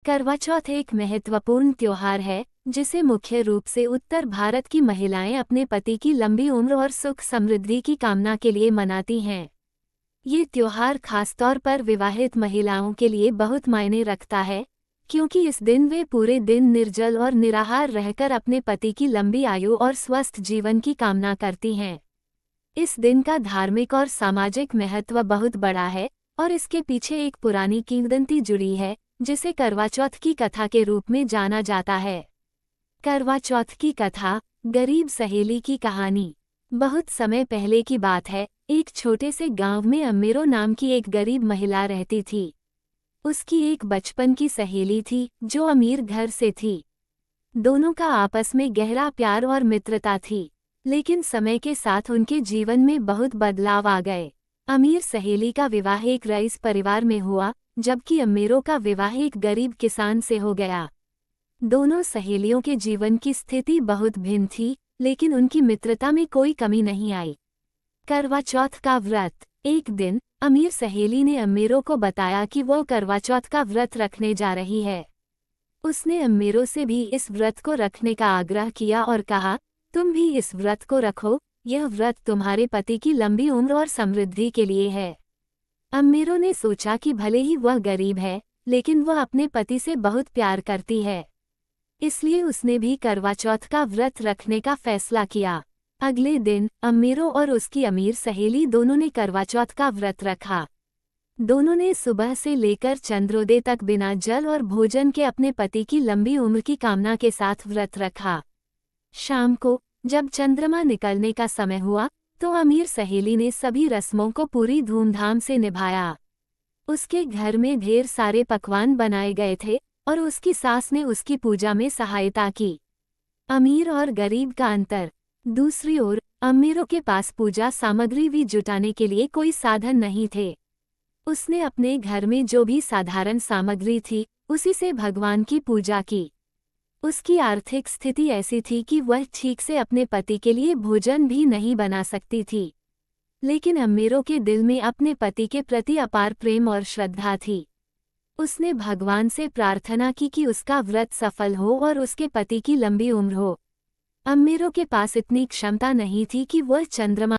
करवा चौथ एक महत्वपूर्ण त्योहार है जिसे मुख्य रूप से उत्तर भारत की महिलाएं अपने पति की लंबी उम्र और सुख समृद्धि की कामना के लिए मनाती हैं। ये त्योहार खासतौर पर विवाहित महिलाओं के लिए बहुत मायने रखता है, क्योंकि इस दिन वे पूरे दिन निर्जल और निराहार रहकर अपने पति की लंबी आयु और स्वस्थ जीवन की कामना करती हैं। इस दिन का धार्मिक और सामाजिक महत्व बहुत बड़ा है और इसके पीछे एक पुरानी किंवदंती जुड़ी है, जिसे करवा चौथ की कथा के रूप में जाना जाता है। करवा चौथ की कथा, गरीब सहेली की कहानी। बहुत समय पहले की बात है, एक छोटे से गांव में अम्मेरो नाम की एक गरीब महिला रहती थी। उसकी एक बचपन की सहेली थी जो अमीर घर से थी। दोनों का आपस में गहरा प्यार और मित्रता थी, लेकिन समय के साथ उनके जीवन में बहुत बदलाव आ गए। अमीर सहेली का विवाह एक रईस परिवार में हुआ, जबकि अम्मेरो का विवाह एक गरीब किसान से हो गया। दोनों सहेलियों के जीवन की स्थिति बहुत भिन्न थी, लेकिन उनकी मित्रता में कोई कमी नहीं आई। करवा चौथ का व्रत। एक दिन अमीर सहेली ने अम्मेरो को बताया कि वो करवा चौथ का व्रत रखने जा रही है। उसने अम्मेरो से भी इस व्रत को रखने का आग्रह किया और कहा, तुम भी इस व्रत को रखो, यह व्रत तुम्हारे पति की लंबी उम्र और समृद्धि के लिए है। अम्मेरो ने सोचा कि भले ही वह गरीब है, लेकिन वह अपने पति से बहुत प्यार करती है, इसलिए उसने भी करवा चौथ का व्रत रखने का फैसला किया। अगले दिन अम्मेरो और उसकी अमीर सहेली दोनों ने करवा चौथ का व्रत रखा। दोनों ने सुबह से लेकर चंद्रोदय तक बिना जल और भोजन के अपने पति की लंबी उम्र की कामना के साथ व्रत रखा। शाम को जब चंद्रमा निकलने का समय हुआ, तो अमीर सहेली ने सभी रस्मों को पूरी धूमधाम से निभाया। उसके घर में ढेर सारे पकवान बनाए गए थे और उसकी सास ने उसकी पूजा में सहायता की। अमीर और गरीब का अंतर। दूसरी ओर अम्मेरो के पास पूजा सामग्री भी जुटाने के लिए कोई साधन नहीं थे। उसने अपने घर में जो भी साधारण सामग्री थी, उसी से भगवान की पूजा की। उसकी आर्थिक स्थिति ऐसी थी कि वह ठीक से अपने पति के लिए भोजन भी नहीं बना सकती थी, लेकिन अम्मेरो के दिल में अपने पति के प्रति अपार प्रेम और श्रद्धा थी। उसने भगवान से प्रार्थना की कि उसका व्रत सफल हो और उसके पति की लंबी उम्र हो। अम्मेरो के पास इतनी क्षमता नहीं थी कि वह चंद्रमा